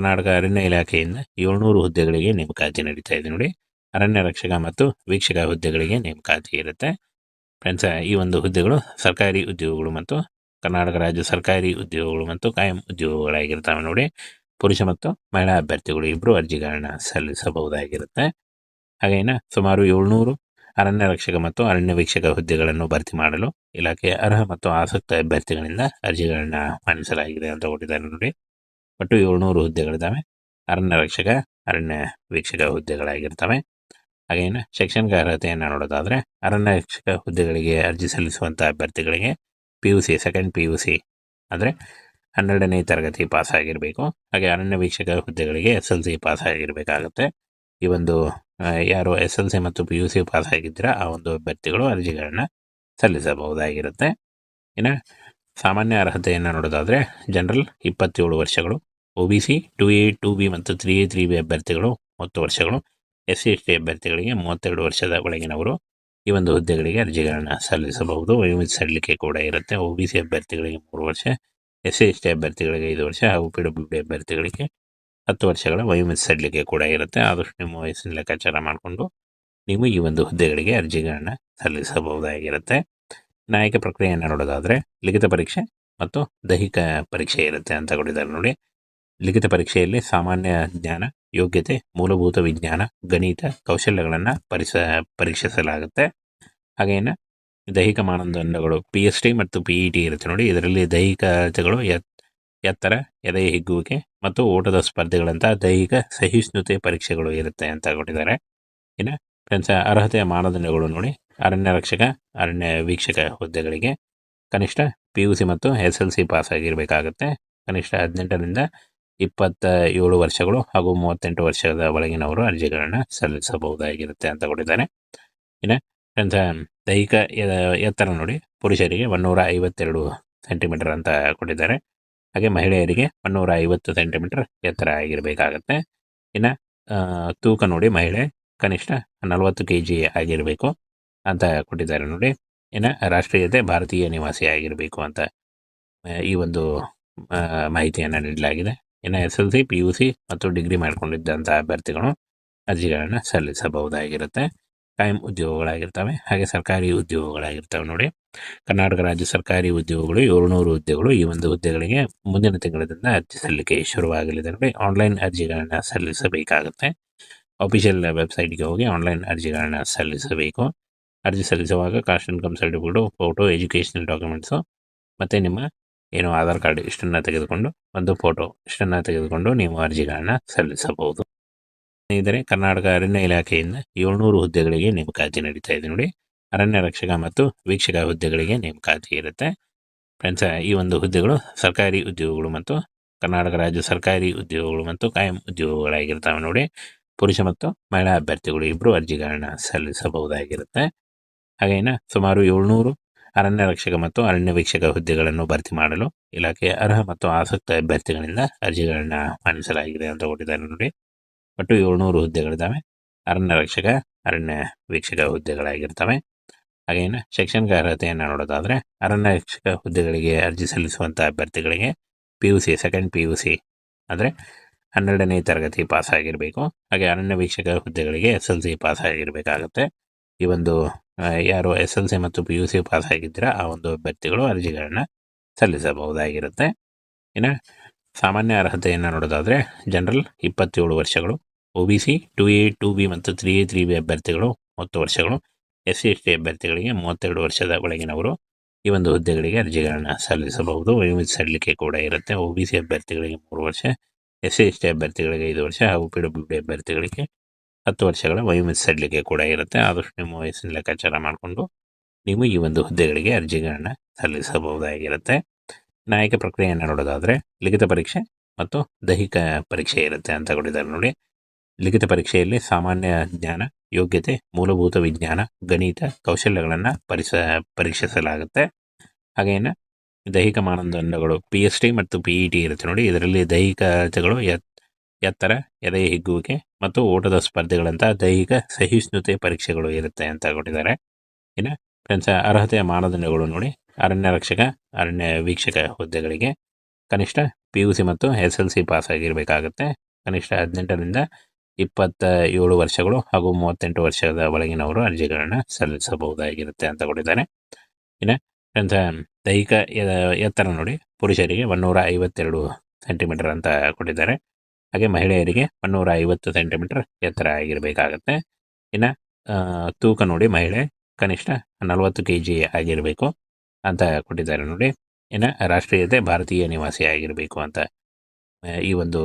ಕರ್ನಾಟಕ ಅರಣ್ಯ ಇಲಾಖೆಯಿಂದ 700 ಹುದ್ದೆಗಳಿಗೆ ನೇಮಕಾತಿ ನಡೀತಾ ಇದೆ ನೋಡಿ. ಅರಣ್ಯ ರಕ್ಷಕ ಮತ್ತು ವೀಕ್ಷಕ ಹುದ್ದೆಗಳಿಗೆ ನೇಮಕಾತಿ ಇರುತ್ತೆ ಫ್ರೆಂಡ್ಸ್. ಈ ಒಂದು ಹುದ್ದೆಗಳು ಸರ್ಕಾರಿ ಉದ್ಯೋಗಗಳು ಮತ್ತು ಕರ್ನಾಟಕ ರಾಜ್ಯ ಸರ್ಕಾರಿ ಉದ್ಯೋಗಗಳು ಮತ್ತು ಕಾಯಂ ಉದ್ಯೋಗಗಳಾಗಿರ್ತವೆ ನೋಡಿ. ಪುರುಷ ಮತ್ತು ಮಹಿಳಾ ಅಭ್ಯರ್ಥಿಗಳು ಇಬ್ಬರು ಅರ್ಜಿಗಳನ್ನ ಸಲ್ಲಿಸಬಹುದಾಗಿರುತ್ತೆ. ಹಾಗೇನ ಸುಮಾರು 700 ಅರಣ್ಯ ರಕ್ಷಕ ಮತ್ತು ಅರಣ್ಯ ವೀಕ್ಷಕ ಹುದ್ದೆಗಳನ್ನು ಭರ್ತಿ ಮಾಡಲು ಇಲಾಖೆಯ ಅರ್ಹ ಮತ್ತು ಆಸಕ್ತ ಅಭ್ಯರ್ಥಿಗಳಿಂದ ಅರ್ಜಿಗಳನ್ನ ಆಹ್ವಾನಿಸಲಾಗಿದೆ ಅಂತ ಕೊಟ್ಟಿದ್ದಾರೆ ನೋಡಿ. ಒಟ್ಟು 700 ಹುದ್ದೆಗಳಿದ್ದಾವೆ. ಅರಣ್ಯ ರಕ್ಷಕ, ಅರಣ್ಯ ವೀಕ್ಷಕ ಹುದ್ದೆಗಳಾಗಿರ್ತವೆ. ಹಾಗೇನು ಶೈಕ್ಷಣಿಕ ಅರ್ಹತೆಯನ್ನು ನೋಡೋದಾದರೆ, ಅರಣ್ಯ ರಕ್ಷಕ ಹುದ್ದೆಗಳಿಗೆ ಅರ್ಜಿ ಸಲ್ಲಿಸುವಂಥ ಅಭ್ಯರ್ಥಿಗಳಿಗೆ PUC ಸೆಕೆಂಡ್ PUC ಅಂದರೆ 12ನೇ ತರಗತಿ ಪಾಸ್ ಆಗಿರಬೇಕು. ಹಾಗೆ ಅರಣ್ಯ ವೀಕ್ಷಕ ಹುದ್ದೆಗಳಿಗೆ SLC ಪಾಸ್ ಆಗಿರಬೇಕಾಗುತ್ತೆ. ಈ ಒಂದು ಯಾರು SLC ಮತ್ತು PUC ಪಾಸ್ ಆಗಿದ್ದೀರ ಆ ಒಂದು ಅಭ್ಯರ್ಥಿಗಳು ಅರ್ಜಿಗಳನ್ನ ಸಲ್ಲಿಸಬಹುದಾಗಿರುತ್ತೆ. ಇನ್ನು ಸಾಮಾನ್ಯ ಅರ್ಹತೆಯನ್ನು ನೋಡೋದಾದರೆ, ಜನರಲ್ 27 ವರ್ಷಗಳು, OBC 2A 2B ಮತ್ತು 3A 3B ಅಭ್ಯರ್ಥಿಗಳು 30 ವರ್ಷಗಳು, SC ST ಅಭ್ಯರ್ಥಿಗಳಿಗೆ 32 ವರ್ಷದ ಒಳಗಿನವರು ಈ ಒಂದು ಹುದ್ದೆಗಳಿಗೆ ಅರ್ಜಿಗಳನ್ನ ಸಲ್ಲಿಸಬಹುದು. ವಯೋಮಿತಿ ಸಡಿಲಿಕೆ ಕೂಡ ಇರುತ್ತೆ. OBC ಅಭ್ಯರ್ಥಿಗಳಿಗೆ 3 ವರ್ಷ, SC ST ಅಭ್ಯರ್ಥಿಗಳಿಗೆ 5 ವರ್ಷ ಹಾಗೂ PWD ಅಭ್ಯರ್ಥಿಗಳಿಗೆ 10 ವರ್ಷಗಳ ವಯೋಮಿತಿ ಸಡಿಲಿಕೆ ಕೂಡ ಇರುತ್ತೆ. ಆದಷ್ಟು ನಿಮ್ಮ ವಯಸ್ಸಿನ ಲೆಕ್ಕಾಚಾರ ಮಾಡಿಕೊಂಡು ನೀವು ಈ ಒಂದು ಹುದ್ದೆಗಳಿಗೆ ಅರ್ಜಿಗಳನ್ನ ಸಲ್ಲಿಸಬಹುದಾಗಿರುತ್ತೆ. ಆಯ್ಕೆ ಪ್ರಕ್ರಿಯೆಯನ್ನು ನೋಡೋದಾದರೆ, ಲಿಖಿತ ಪರೀಕ್ಷೆ ಮತ್ತು ದೈಹಿಕ ಪರೀಕ್ಷೆ ಇರುತ್ತೆ ಅಂತ ಕೊಟ್ಟಿದ್ದಾರೆ ನೋಡಿ. ಲಿಖಿತ ಪರೀಕ್ಷೆಯಲ್ಲಿ ಸಾಮಾನ್ಯ ಜ್ಞಾನ, ಯೋಗ್ಯತೆ, ಮೂಲಭೂತ ವಿಜ್ಞಾನ, ಗಣಿತ, ಕೌಶಲ್ಯಗಳನ್ನು ಪರೀಕ್ಷಿಸಲಾಗುತ್ತೆ. ಹಾಗೇನು ದೈಹಿಕ ಮಾನದಂಡಗಳು PST ಮತ್ತು PET ಇರುತ್ತೆ ನೋಡಿ. ಇದರಲ್ಲಿ ದೈಹಿಕ ಅಳತೆಗಳು ಎತ್ತರ, ಎದೆ ಹಿಗ್ಗುವಿಕೆ ಮತ್ತು ಓಟದ ಸ್ಪರ್ಧೆಗಳಂಥ ದೈಹಿಕ ಸಹಿಷ್ಣುತೆ ಪರೀಕ್ಷೆಗಳು ಇರುತ್ತೆ ಅಂತ ಕೊಟ್ಟಿದ್ದಾರೆ. ಇನ್ನು ಫ್ರೆಂಡ್ಸ್, ಅರ್ಹತೆಯ ಮಾನದಂಡಗಳು ನೋಡಿ. ಅರಣ್ಯ ರಕ್ಷಕ, ಅರಣ್ಯ ವೀಕ್ಷಕ ಹುದ್ದೆಗಳಿಗೆ ಕನಿಷ್ಠ PUC ಮತ್ತು SLC ಪಾಸ್ ಆಗಿರಬೇಕಾಗುತ್ತೆ. ಕನಿಷ್ಠ 18ರಿಂದ 27 ವರ್ಷಗಳು ಹಾಗೂ 38 ವರ್ಷದ ಒಳಗಿನವರು ಅರ್ಜಿಗಳನ್ನು ಸಲ್ಲಿಸಬಹುದಾಗಿರುತ್ತೆ ಅಂತ ಕೊಟ್ಟಿದ್ದಾರೆ. ಇನ್ನು ಫ್ರೆಂಡ್ಸ್, ದೈಹಿಕ ಎತ್ತರ ನೋಡಿ. ಪುರುಷರಿಗೆ 152 ಸೆಂಟಿಮೀಟರ್ ಅಂತ ಕೊಟ್ಟಿದ್ದಾರೆ. ಹಾಗೆ ಮಹಿಳೆಯರಿಗೆ 150 ಸೆಂಟಿಮೀಟರ್ ಎತ್ತರ ಆಗಿರಬೇಕಾಗತ್ತೆ. ಇನ್ನು ತೂಕ ನೋಡಿ, ಮಹಿಳೆ ಕನಿಷ್ಠ 40 kg ಆಗಿರಬೇಕು ಅಂತ ಕೊಟ್ಟಿದ್ದಾರೆ ನೋಡಿ. ಇನ್ನು ರಾಷ್ಟ್ರೀಯತೆ ಭಾರತೀಯ ನಿವಾಸಿ ಆಗಿರಬೇಕು ಅಂತ ಈ ಒಂದು ಮಾಹಿತಿಯನ್ನು ನೀಡಲಾಗಿದೆ. ಇನ್ನು SLC, PUC ಮತ್ತು ಡಿಗ್ರಿ ಮಾಡಿಕೊಂಡಿದ್ದಂಥ ಅಭ್ಯರ್ಥಿಗಳು ಅರ್ಜಿಗಳನ್ನು ಸಲ್ಲಿಸಬಹುದಾಗಿರುತ್ತೆ. ಕಾಯಂ ಉದ್ಯೋಗಗಳಾಗಿರ್ತವೆ, ಹಾಗೆ ಸರ್ಕಾರಿ ಉದ್ಯೋಗಗಳಾಗಿರ್ತವೆ ನೋಡಿ. ಕರ್ನಾಟಕ ರಾಜ್ಯ ಸರ್ಕಾರಿ ಉದ್ಯೋಗಗಳು 700 ಹುದ್ದೆಗಳು. ಈ ಒಂದು ಹುದ್ದೆಗಳಿಗೆ ಮುಂದಿನ ತಿಂಗಳಿಂದ ಅರ್ಜಿ ಸಲ್ಲಿಕೆ ಶುರುವಾಗಲಿದೆ ನೋಡಿ. ಆನ್ಲೈನ್ ಅರ್ಜಿಗಳನ್ನು ಸಲ್ಲಿಸಬೇಕಾಗುತ್ತೆ. ಅಫಿಷಿಯಲ್ ವೆಬ್ಸೈಟ್ಗೆ ಹೋಗಿ ಆನ್ಲೈನ್ ಅರ್ಜಿಗಳನ್ನ ಸಲ್ಲಿಸಬೇಕು. ಅರ್ಜಿ ಸಲ್ಲಿಸುವಾಗ caste income certificate, photo, educational documents ಮತ್ತು ನಿಮ್ಮ ಆಧಾರ್ ಕಾರ್ಡ್ ಇಷ್ಟನ್ನು ತೆಗೆದುಕೊಂಡು, ಒಂದು ಫೋಟೋ ಇಷ್ಟನ್ನು ತೆಗೆದುಕೊಂಡು ನೀವು ಅರ್ಜಿಗಳನ್ನು ಸಲ್ಲಿಸಬಹುದು. ಸ್ನೇಹಿತರೆ, ಕರ್ನಾಟಕ ಅರಣ್ಯ ಇಲಾಖೆಯಿಂದ 700 ಹುದ್ದೆಗಳಿಗೆ ನೇಮಕಾತಿ ನಡೀತಾ ಇದೆ ನೋಡಿ. ಅರಣ್ಯ ರಕ್ಷಕ ಮತ್ತು ವೀಕ್ಷಕ ಹುದ್ದೆಗಳಿಗೆ ನೇಮಕಾತಿ ಇರುತ್ತೆ ಫ್ರೆಂಡ್ಸ್. ಈ ಒಂದು ಹುದ್ದೆಗಳು ಸರ್ಕಾರಿ ಉದ್ಯೋಗಗಳು ಮತ್ತು ಕರ್ನಾಟಕ ರಾಜ್ಯ ಸರ್ಕಾರಿ ಉದ್ಯೋಗಗಳು ಮತ್ತು ಕಾಯಂ ಉದ್ಯೋಗಗಳಾಗಿರ್ತವೆ ನೋಡಿ. ಪುರುಷ ಮತ್ತು ಮಹಿಳಾ ಅಭ್ಯರ್ಥಿಗಳು ಇಬ್ಬರು ಅರ್ಜಿಗಳನ್ನ ಸಲ್ಲಿಸಬಹುದಾಗಿರುತ್ತೆ. ಹಾಗೇನ ಸುಮಾರು 700 ಅರಣ್ಯ ರಕ್ಷಕ ಮತ್ತು ಅರಣ್ಯ ವೀಕ್ಷಕ ಹುದ್ದೆಗಳನ್ನು ಭರ್ತಿ ಮಾಡಲು ಇಲಾಖೆಯ ಅರ್ಹ ಮತ್ತು ಆಸಕ್ತ ಅಭ್ಯರ್ಥಿಗಳಿಂದ ಅರ್ಜಿಗಳನ್ನ ಆಹ್ವಾನಿಸಲಾಗಿದೆ ಅಂತ ಕೊಟ್ಟಿದ್ದಾರೆ ನೋಡಿ. ಒಟ್ಟು 700 ಹುದ್ದೆಗಳಿದ್ದಾವೆ. ಅರಣ್ಯ ರಕ್ಷಕ, ಅರಣ್ಯ ವೀಕ್ಷಕ ಹುದ್ದೆಗಳಾಗಿರ್ತವೆ. ಹಾಗೇನು ಶೈಕ್ಷಣಿಕ ಅರ್ಹತೆಯನ್ನು ನೋಡೋದಾದರೆ, ಅರಣ್ಯ ರಕ್ಷಕ ಹುದ್ದೆಗಳಿಗೆ ಅರ್ಜಿ ಸಲ್ಲಿಸುವಂಥ ಅಭ್ಯರ್ಥಿಗಳಿಗೆ PUC ಸೆಕೆಂಡ್ PUC ಅಂದರೆ 12ನೇ ತರಗತಿ ಪಾಸ್ ಆಗಿರಬೇಕು. ಹಾಗೆ ಅರಣ್ಯ ವೀಕ್ಷಕ ಹುದ್ದೆಗಳಿಗೆ SLC ಪಾಸ್ ಆಗಿರಬೇಕಾಗುತ್ತೆ. ಈ ಒಂದು ಯಾರು SLC ಮತ್ತು PUC ಪಾಸ್ ಆಗಿದ್ದೀರ ಆ ಒಂದು ಅಭ್ಯರ್ಥಿಗಳು ಅರ್ಜಿಗಳನ್ನ ಸಲ್ಲಿಸಬಹುದಾಗಿರುತ್ತೆ. ಇನ್ನು ಸಾಮಾನ್ಯ ಅರ್ಹತೆಯನ್ನು ನೋಡೋದಾದರೆ, ಜನರಲ್ 27 ವರ್ಷಗಳು, OBC 2A 2B ಮತ್ತು 3A 3B ಅಭ್ಯರ್ಥಿಗಳು 30 ವರ್ಷಗಳು, SC ST ಅಭ್ಯರ್ಥಿಗಳಿಗೆ 32 ವರ್ಷದ ಒಳಗಿನವರು ಈ ಒಂದು ಹುದ್ದೆಗಳಿಗೆ ಅರ್ಜಿಗಳನ್ನ ಸಲ್ಲಿಸಬಹುದು. ವಯೋಮಿತಿ ಸಡಿಲಿಕೆ ಕೂಡ ಇರುತ್ತೆ. OBC ಅಭ್ಯರ್ಥಿಗಳಿಗೆ 3 ವರ್ಷ, SC ST ಅಭ್ಯರ್ಥಿಗಳಿಗೆ 5 ವರ್ಷ ಹಾಗೂ PWD ಅಭ್ಯರ್ಥಿಗಳಿಗೆ 10 ವರ್ಷಗಳ ವಯೋಮಿತಿ ಸಡಿಲಿಕೆ ಕೂಡ ಇರುತ್ತೆ. ಆದಷ್ಟು ನಿಮ್ಮ ವಯಸ್ಸಿನ ಲೆಕ್ಕಾಚಾರ ಮಾಡಿಕೊಂಡು ನೀವು ಈ ಒಂದು ಹುದ್ದೆಗಳಿಗೆ ಅರ್ಜಿಗಳನ್ನ ಸಲ್ಲಿಸಬಹುದಾಗಿರುತ್ತೆ. ಆಯ್ಕೆ ಪ್ರಕ್ರಿಯೆಯನ್ನು ನೋಡೋದಾದರೆ, ಲಿಖಿತ ಪರೀಕ್ಷೆ ಮತ್ತು ದೈಹಿಕ ಪರೀಕ್ಷೆ ಇರುತ್ತೆ ಅಂತ ಕೊಟ್ಟಿದ್ದಾರೆ ನೋಡಿ. ಲಿಖಿತ ಪರೀಕ್ಷೆಯಲ್ಲಿ ಸಾಮಾನ್ಯ ಜ್ಞಾನ, ಯೋಗ್ಯತೆ, ಮೂಲಭೂತ ವಿಜ್ಞಾನ, ಗಣಿತ, ಕೌಶಲ್ಯಗಳನ್ನು ಪರೀಕ್ಷಿಸಲಾಗುತ್ತೆ. ಹಾಗೇನು ದೈಹಿಕ ಮಾನದಂಡಗಳು PST ಮತ್ತು PET ಇರುತ್ತೆ ನೋಡಿ. ಇದರಲ್ಲಿ ದೈಹಿಕ ಅಳತೆಗಳು ಎತ್ತರ, ಎದೆ ಹಿಗ್ಗುವಿಕೆ ಮತ್ತು ಓಟದ ಸ್ಪರ್ಧೆಗಳಂಥ ದೈಹಿಕ ಸಹಿಷ್ಣುತೆ ಪರೀಕ್ಷೆಗಳು ಇರುತ್ತೆ ಅಂತ ಕೊಟ್ಟಿದ್ದಾರೆ. ಇನ್ನು ಫ್ರೆಂಡ್ಸ್, ಅರ್ಹತೆಯ ಮಾನದಂಡಗಳು ನೋಡಿ. ಅರಣ್ಯ ರಕ್ಷಕ, ಅರಣ್ಯ ವೀಕ್ಷಕ ಹುದ್ದೆಗಳಿಗೆ ಕನಿಷ್ಠ PUC ಮತ್ತು SLC ಪಾಸ್ ಆಗಿರಬೇಕಾಗುತ್ತೆ. ಕನಿಷ್ಠ 18ರಿಂದ 27 ವರ್ಷಗಳು ಹಾಗೂ 38 ವರ್ಷದ ಒಳಗಿನವರು ಅರ್ಜಿಗಳನ್ನು ಸಲ್ಲಿಸಬಹುದಾಗಿರುತ್ತೆ ಅಂತ ಕೊಟ್ಟಿದ್ದಾರೆ. ಇನ್ನು ಫ್ರೆಂಡ್ಸ್, ದೈಹಿಕ ಎತ್ತರ ನೋಡಿ, ಪುರುಷರಿಗೆ 152 ಸೆಂಟಿಮೀಟರ್ ಅಂತ ಕೊಟ್ಟಿದ್ದಾರೆ. ಹಾಗೆ ಮಹಿಳೆಯರಿಗೆ 150 ಸೆಂಟಿಮೀಟರ್ ಎತ್ತರ ಆಗಿರಬೇಕಾಗತ್ತೆ. ಇನ್ನು ತೂಕ ನೋಡಿ, ಮಹಿಳೆ ಕನಿಷ್ಠ 40 kg ಆಗಿರಬೇಕು ಅಂತ ಕೊಟ್ಟಿದ್ದಾರೆ ನೋಡಿ. ಇನ್ನು ರಾಷ್ಟ್ರೀಯತೆ ಭಾರತೀಯ ನಿವಾಸಿ ಆಗಿರಬೇಕು ಅಂತ ಈ ಒಂದು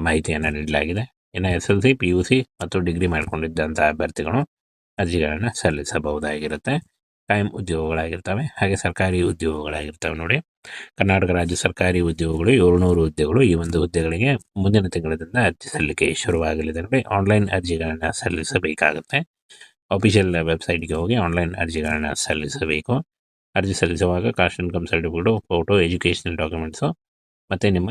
ಮಾಹಿತಿಯನ್ನು ನೀಡಲಾಗಿದೆ. ಇನ್ನು SLC, PUC ಮತ್ತು ಡಿಗ್ರಿ ಮಾಡಿಕೊಂಡಿದ್ದಂಥ ಅಭ್ಯರ್ಥಿಗಳು ಅರ್ಜಿಗಳನ್ನು ಸಲ್ಲಿಸಬಹುದಾಗಿರುತ್ತೆ. ಕಾಯಂ ಉದ್ಯೋಗಗಳಾಗಿರ್ತವೆ, ಹಾಗೆ ಸರ್ಕಾರಿ ಉದ್ಯೋಗಗಳಾಗಿರ್ತವೆ ನೋಡಿ. ಕರ್ನಾಟಕ ರಾಜ್ಯ ಸರ್ಕಾರಿ ಉದ್ಯೋಗಗಳು 700 ಹುದ್ದೆಗಳು. ಈ ಒಂದು ಹುದ್ದೆಗಳಿಗೆ ಮುಂದಿನ ತಿಂಗಳಿಂದ ಅರ್ಜಿ ಸಲ್ಲಿಕೆ ಶುರುವಾಗಲಿದೆ ನೋಡಿ. ಆನ್ಲೈನ್ ಅರ್ಜಿಗಳನ್ನು ಸಲ್ಲಿಸಬೇಕಾಗುತ್ತೆ. ಅಫಿಷಿಯಲ್ ವೆಬ್ಸೈಟ್ಗೆ ಹೋಗಿ ಆನ್ಲೈನ್ ಅರ್ಜಿಗಳನ್ನು ಸಲ್ಲಿಸಬೇಕು. ಅರ್ಜಿ ಸಲ್ಲಿಸುವಾಗ caste income certificate, photo, educational documents ಮತ್ತು ನಿಮ್ಮ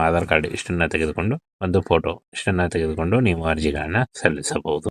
ಆಧಾರ್ ಕಾರ್ಡ್ ಇಷ್ಟನ್ನು ತೆಗೆದುಕೊಂಡು, ಒಂದು ಫೋಟೋ ಇಷ್ಟನ್ನು ತೆಗೆದುಕೊಂಡು ನೀವು ಅರ್ಜಿಗಳನ್ನು ಸಲ್ಲಿಸಬಹುದು.